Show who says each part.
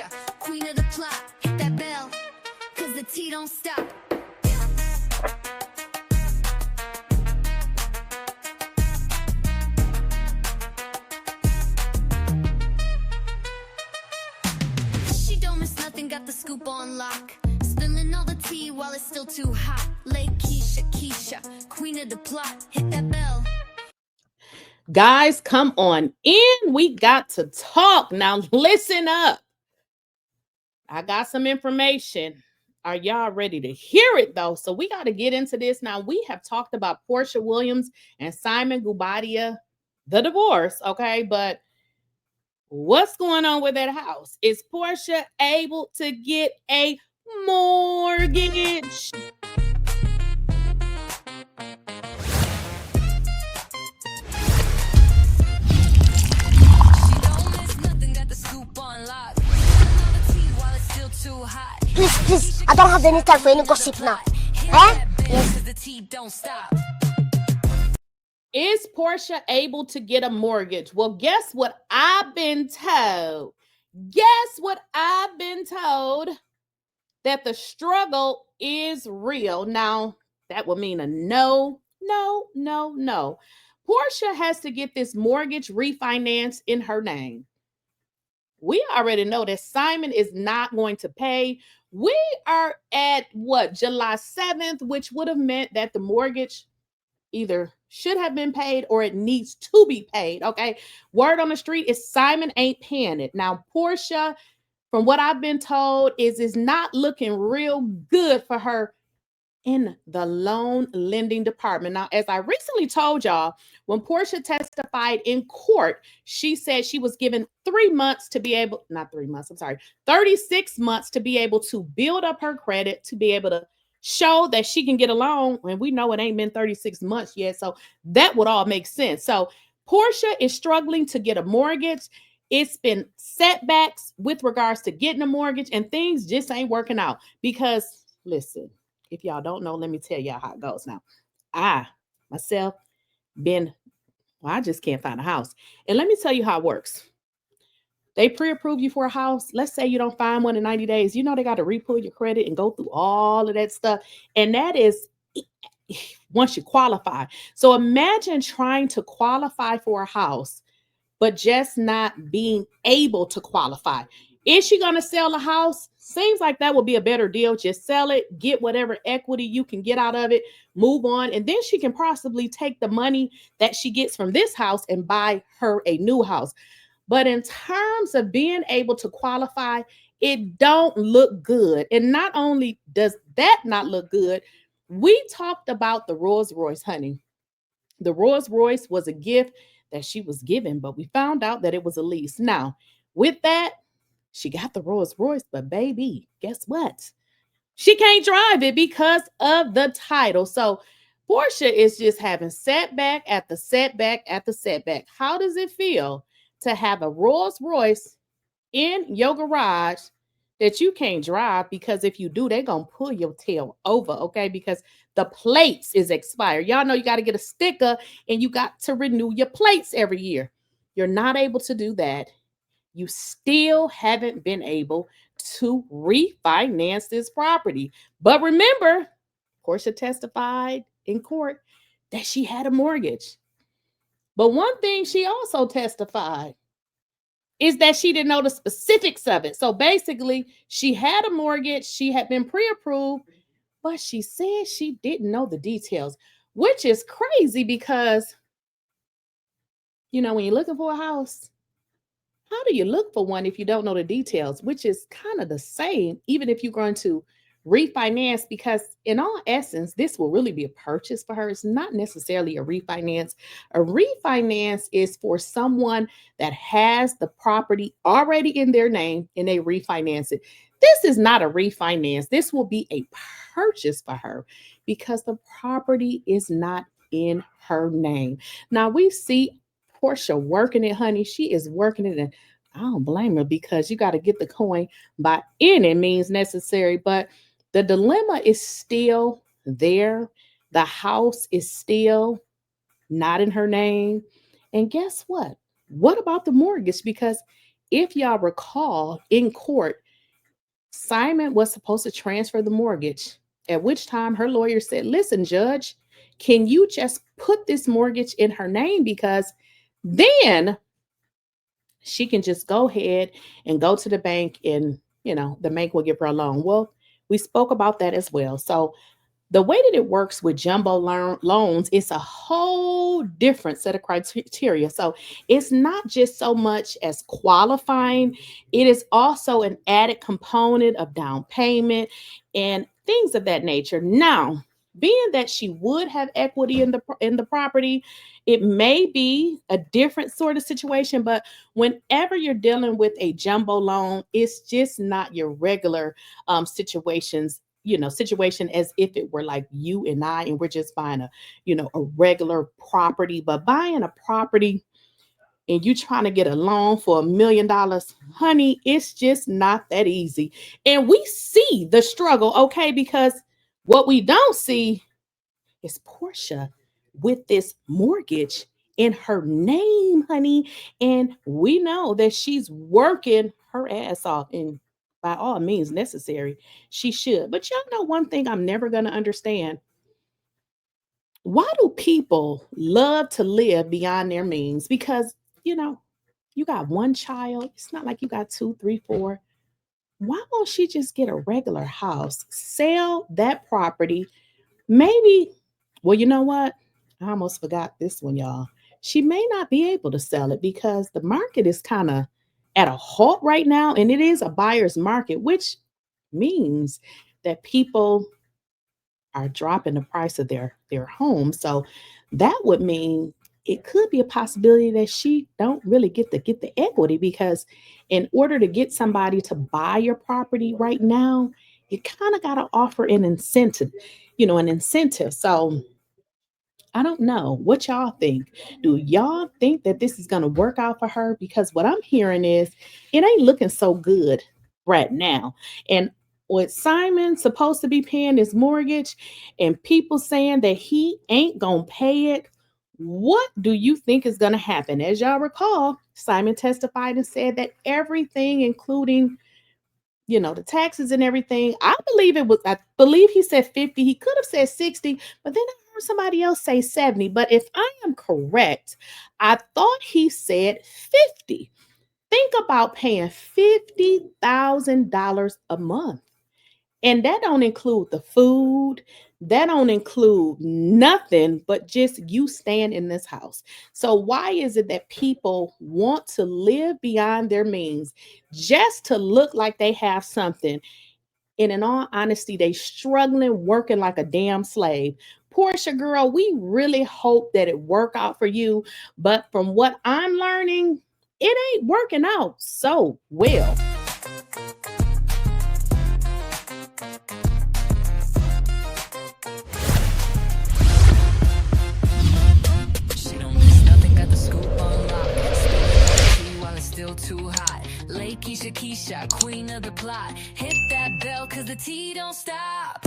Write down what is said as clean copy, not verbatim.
Speaker 1: Keysha, queen of the plot. Hit that bell, cause the tea don't stop. She don't miss nothing, got the scoop on lock. Spilling all the tea while it's still too hot. Lakeysha Keysha, queen of the plot. Hit that bell.
Speaker 2: Guys, come on in. We got to talk. Now, listen up. I got some information. Are y'all ready to hear it, though? So we got to get into this. Now, we have talked about Porsha Williams and Simonguobadia, the divorce, okay? But what's going on with that house? Is Porsha able to get a mortgage?
Speaker 3: Please, I don't have any time for any gossip now. Eh? Yes.
Speaker 2: Is Porsha able to get a mortgage? Well, guess what I've been told? That the struggle is real. Now, that would mean a no. Porsha has to get this mortgage refinanced in her name. We already know that Simon is not going to pay. We are at July 7th, which would have meant that the mortgage either should have been paid or it needs to be paid. Okay. Word on the street is Simon ain't paying it. Now, Porsha, from what I've been told, is not looking real good for her in the loan lending department. Now, as I recently told y'all, when Porsha testified in court, she said she was given 36 months to be able to build up her credit, to be able to show that she can get a loan. And we know it ain't been 36 months yet. So that would all make sense. So Porsha is struggling to get a mortgage. It's been setbacks with regards to getting a mortgage, and things just ain't working out because, listen, if y'all don't know, let me tell y'all how it goes now. I just can't find a house. And let me tell you how it works. They pre-approve you for a house. Let's say you don't find one in 90 days. You know they got to re-pull your credit and go through all of that stuff. And that is once you qualify. So imagine trying to qualify for a house, but just not being able to qualify. Is she going to sell the house? Seems like that would be a better deal. Just sell it, get whatever equity you can get out of it, move on, and then she can possibly take the money that she gets from this house and buy her a new house. But in terms of being able to qualify, it don't look good. And not only does that not look good, we talked about the Rolls Royce, honey. The Rolls Royce was a gift that she was given, but we found out that it was a lease. Now, with that, she got the Rolls Royce, but baby, guess what? She can't drive it because of the title. So Porsha is just having setback at the setback at the setback. How does it feel to have a Rolls Royce in your garage that you can't drive? Because if you do, they're going to pull your tail over, okay? Because the plates is expired. Y'all know you got to get a sticker and you got to renew your plates every year. You're not able to do that. You still haven't been able to refinance this property. But remember, Porsha testified in court that she had a mortgage. But one thing she also testified is that she didn't know the specifics of it. So basically, she had a mortgage, she had been pre-approved, but she said she didn't know the details, which is crazy because, you know, when you're looking for a house, how do you look for one if you don't know the details? Which is kind of the same, even if you're going to refinance, because in all essence, this will really be a purchase for her. It's not necessarily a refinance. A refinance is for someone that has the property already in their name and they refinance it. This is not a refinance. This will be a purchase for her because the property is not in her name. Now we see Porsha working it, honey. She is working it, and I don't blame her because you got to get the coin by any means necessary. But the dilemma is still there. The house is still not in her name. And guess what? What about the mortgage? Because if y'all recall, in court, Simon was supposed to transfer the mortgage, at which time her lawyer said, listen, judge, can you just put this mortgage in her name? Because then she can just go ahead and go to the bank and, the bank will give her a loan. Well, we spoke about that as well. So the way that it works with jumbo loans, it's a whole different set of criteria. So it's not just so much as qualifying, it is also an added component of down payment and things of that nature. Now, being that she would have equity in the property, it may be a different sort of situation, but whenever you're dealing with a jumbo loan, it's just not your regular situation as if it were like you and I, and we're just buying a regular property. But buying a property and you trying to get a loan for $1 million, honey, it's just not that easy. And we see the struggle, okay? Because what we don't see is Porsha with this mortgage in her name, honey. And we know that she's working her ass off, and by all means necessary, she should. But y'all know one thing I'm never going to understand. Why do people love to live beyond their means? Because, you got one child. It's not like you got 2, 3, 4. Why won't she just get a regular house, sell that property? Maybe, well, you know what? I almost forgot this one, y'all. She may not be able to sell it because the market is kind of at a halt right now, and it is a buyer's market, which means that people are dropping the price of their home. So that would mean it could be a possibility that she don't really get the equity, because in order to get somebody to buy your property right now, you kind of got to offer an incentive. So I don't know what y'all think. Do y'all think that this is going to work out for her? Because what I'm hearing is it ain't looking so good right now. And with Simon supposed to be paying his mortgage and people saying that he ain't going to pay it, what do you think is going to happen? As y'all recall, Simon testified and said that everything, including the taxes and everything, I believe he said 50. He could have said 60, but then I heard somebody else say 70. But if I am correct, I thought he said 50. Think about paying $50,000 a month. And that don't include the food. That don't include nothing but just you staying in this house. So why is it that people want to live beyond their means just to look like they have something? And in all honesty, they struggling, working like a damn slave. Porsha, girl, we really hope that it work out for you. But from what I'm learning, it ain't working out so well.
Speaker 1: Too hot. Lakeysha Keysha, queen of the plot. Hit that bell cause the tea don't stop.